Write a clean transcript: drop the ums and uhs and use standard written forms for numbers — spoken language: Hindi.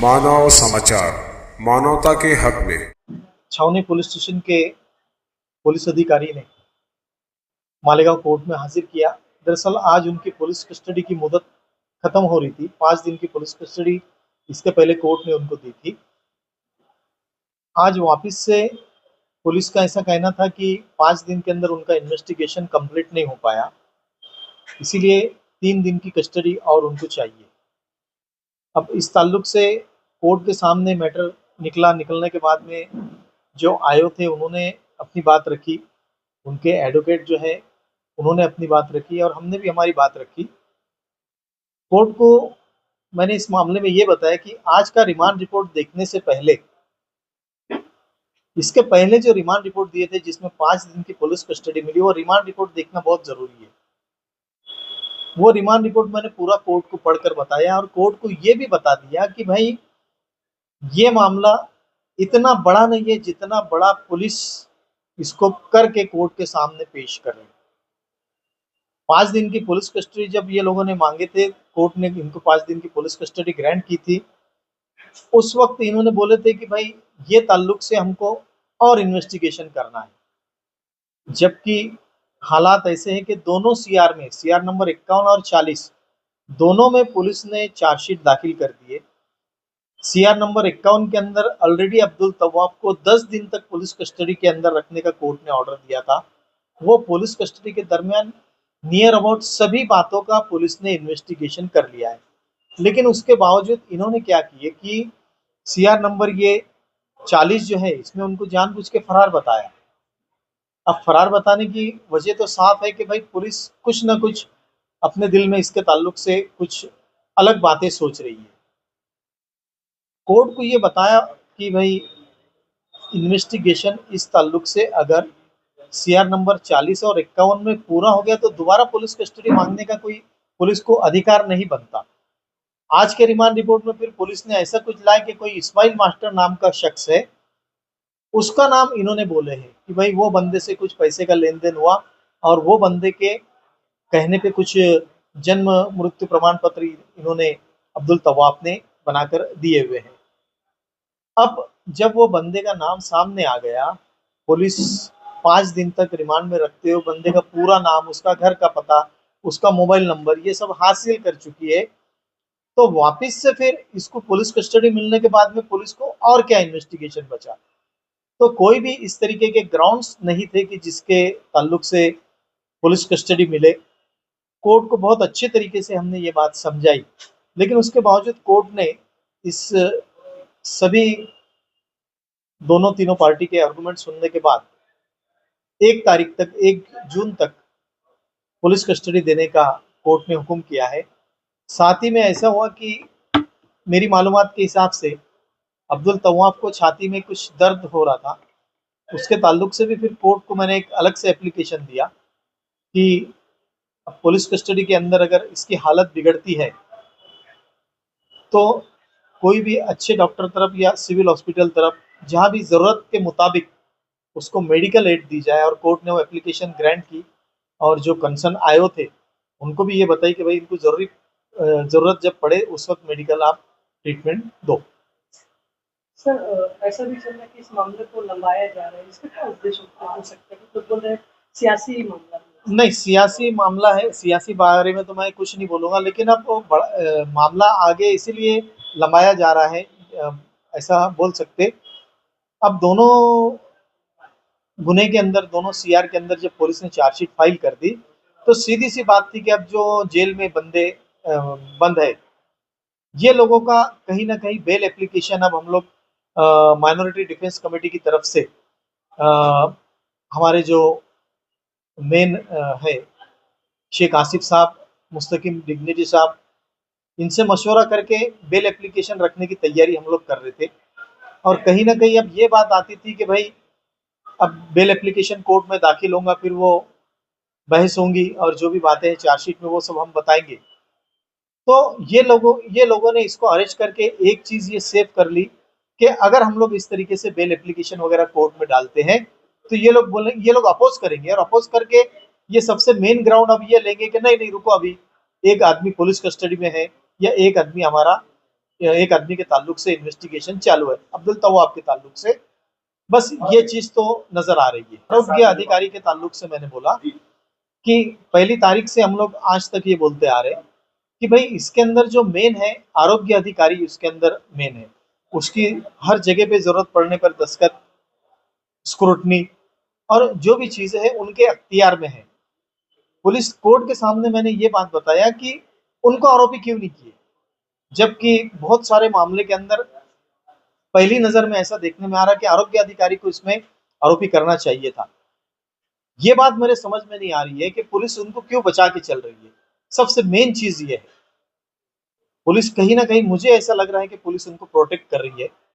मानव समाचार, मानवता के हक में। छावनी पुलिस स्टेशन के पुलिस अधिकारी ने मालेगांव कोर्ट में हाजिर किया। दरअसल आज उनकी पुलिस कस्टडी की मुदत खत्म हो रही थी। 5 दिन की पुलिस कस्टडी इसके पहले कोर्ट ने उनको दी थी। आज वापस से पुलिस का ऐसा कहना था कि 5 दिन के अंदर उनका इन्वेस्टिगेशन कंप्लीट नहीं हो पाया, इसीलिए 3 दिन की कस्टडी और उनको चाहिए। अब इस ताल्लुक से कोर्ट के सामने मैटर निकलने के बाद में जो आयो थे उन्होंने अपनी बात रखी, उनके एडवोकेट जो है उन्होंने अपनी बात रखी और हमने भी हमारी बात रखी। कोर्ट को मैंने इस मामले में ये बताया कि आज का रिमांड रिपोर्ट देखने से पहले, इसके पहले जो रिमांड रिपोर्ट दिए थे जिसमें 5 दिन की पुलिस कस्टडी मिली, वो रिमांड रिपोर्ट देखना बहुत जरूरी है। वो रिमांड रिपोर्ट मैंने पूरा कोर्ट को पढ़कर बताया और कोर्ट को ये भी बता दिया कि भाई ये मामला इतना बड़ा नहीं है जितना बड़ा पुलिस इसको करके कोर्ट के सामने पेश कर रही है। 5 दिन की पुलिस कस्टडी जब ये लोगों ने मांगे थे, कोर्ट ने इनको 5 दिन की पुलिस कस्टडी ग्रांट की थी। उस वक्त इन्होंने बोले थे कि भाई ये ताल्लुक से हमको और इन्वेस्टिगेशन करना है, जबकि हालात ऐसे हैं कि दोनों सीआर में, सीआर नंबर 51 और 40 दोनों में पुलिस ने चार्जशीट दाखिल कर दिए। सीआर नंबर 51 के अंदर ऑलरेडी अब्दुल तवाब को 10 दिन तक पुलिस कस्टडी के अंदर रखने का कोर्ट ने ऑर्डर दिया था। वो पुलिस कस्टडी के दरमियान नियर अबाउट सभी बातों का पुलिस ने इन्वेस्टिगेशन कर लिया है, लेकिन उसके बावजूद इन्होंने क्या किए कि सीआर नंबर ये 40 जो है इसमें उनको जानबूझ के फरार बताया। अब फरार बताने की वजह तो साफ है कि भाई पुलिस कुछ ना कुछ अपने दिल में इसके ताल्लुक से कुछ अलग बातें सोच रही है। कोर्ट को ये बताया कि भाई इन्वेस्टिगेशन इस ताल्लुक से अगर सीआर नंबर 40 और 51 में पूरा हो गया तो दोबारा पुलिस कस्टडी मांगने का कोई पुलिस को अधिकार नहीं बनता। आज के रिमांड रिपोर्ट में फिर पुलिस ने ऐसा कुछ लाया कि कोई इस्माइल मास्टर नाम का शख्स है, उसका नाम इन्होंने बोले हैं कि भाई वो बंदे से कुछ पैसे का लेन देन हुआ और वो बंदे के कहने पे कुछ जन्म मृत्यु प्रमाण पत्र इन्होंने अब्दुल तवाब ने बनाकर दिए हुए हैं। अब जब वो बंदे का नाम सामने आ गया, पुलिस 5 दिन तक रिमांड में रखते हुए बंदे का पूरा नाम, उसका घर का पता, उसका मोबाइल नंबर ये सब हासिल कर चुकी है, तो वापस से फिर इसको पुलिस कस्टडी मिलने के बाद में पुलिस को और क्या इन्वेस्टिगेशन बचा। तो कोई भी इस तरीके के ग्राउंड्स नहीं थे कि जिसके ताल्लुक से पुलिस कस्टडी मिले। कोर्ट को बहुत अच्छे तरीके से हमने ये बात समझाई, लेकिन उसके बावजूद कोर्ट ने इस सभी दोनों तीनों पार्टी के आर्गुमेंट सुनने के बाद 1 जून तक पुलिस कस्टडी देने का कोर्ट ने हुक्म किया है। साथ ही में ऐसा हुआ कि मेरी मालूमात के हिसाब से अब्दुल तवाब को छाती में कुछ दर्द हो रहा था, उसके ताल्लुक से भी फिर कोर्ट को मैंने एक अलग से एप्लीकेशन दिया कि पुलिस कस्टडी के अंदर अगर इसकी हालत बिगड़ती है तो कोई भी अच्छे डॉक्टर तरफ या सिविल हॉस्पिटल तरफ जहां भी जरूरत के मुताबिक उसको मेडिकल एड दी जाए, और कोर्ट ने वो एप्लीकेशन ग्रांट की और जो कंसर्न आयो थे उनको भी ये बताई कि भाई इनको जरूरत जब पड़े उस वक्त मेडिकल आप ट्रीटमेंट दो। सर, ऐसा भी चल रहा है कि इस मामले को लंबाया जा रहा है, इसका क्या उद्देश्य हो सकता है? कुछ बोल रहे हैं सियासी मामला। नहीं, सियासी मामला है, सियासी बारे में तो मैं कुछ नहीं बोलूंगा, लेकिन अब वो मामला आगे इसीलिए लंबाया जा रहा है, ऐसा बोल सकते। अब दोनों गुने के अंदर, दोनों सीआर के अंदर जब पुलिस ने चार्जशीट फाइल कर दी तो सीधी सी बात थी कि अब जो जेल में बंदे बंद है ये लोगों का कहीं ना कहीं बेल एप्लीकेशन अब हम लोग माइनॉरिटी डिफेंस कमेटी की तरफ से हमारे जो मेन है शेख आसिफ साहब, मुस्तकिम डिग्निटी साहब, इनसे मशवरा करके बेल एप्लीकेशन रखने की तैयारी हम लोग कर रहे थे। और कहीं ना कहीं अब ये बात आती थी कि भाई अब बेल एप्लीकेशन कोर्ट में दाखिल होगा, फिर वो बहस होंगी और जो भी बातें हैं चार्जशीट में वो सब हम बताएंगे। तो ये लोगों ने इसको अरेस्ट करके एक चीज ये सेव कर ली कि अगर हम लोग इस तरीके से बेल एप्लीकेशन वगैरह कोर्ट में डालते हैं तो ये लोग अपोज करेंगे, और अपोज करके ये सबसे मेन ग्राउंड अब ये लेंगे कि नहीं नहीं रुको, अभी एक आदमी पुलिस कस्टडी में है या एक आदमी हमारा एक आदमी के ताल्लुक से इन्वेस्टिगेशन चालू है, अब्दुल तवाब के ताल्लुक से। बस ये चीज तो नजर आ रही है। आरोग्य अधिकारी के ताल्लुक से मैंने बोला कि पहली तारीख से हम लोग आज तक ये बोलते आ रहे हैं कि भाई इसके अंदर जो मेन है आरोग्य अधिकारी, उसके अंदर मेन है, उसकी हर जगह पे जरूरत पड़ने पर दस्तखत, स्क्रूटनी और जो भी चीजें हैं उनके अख्तियार में है। पुलिस कोर्ट के सामने मैंने ये बात बताया कि उनको आरोपी क्यों नहीं किए, जबकि बहुत सारे मामले के अंदर पहली नजर में ऐसा देखने में आ रहा कि आरोग्य अधिकारी को इसमें आरोपी करना चाहिए था। ये बात मेरे समझ में नहीं आ रही है कि पुलिस उनको क्यों बचा के चल रही है। सबसे मेन चीज ये है, पुलिस कहीं ना कहीं मुझे ऐसा लग रहा है कि पुलिस उनको प्रोटेक्ट कर रही है।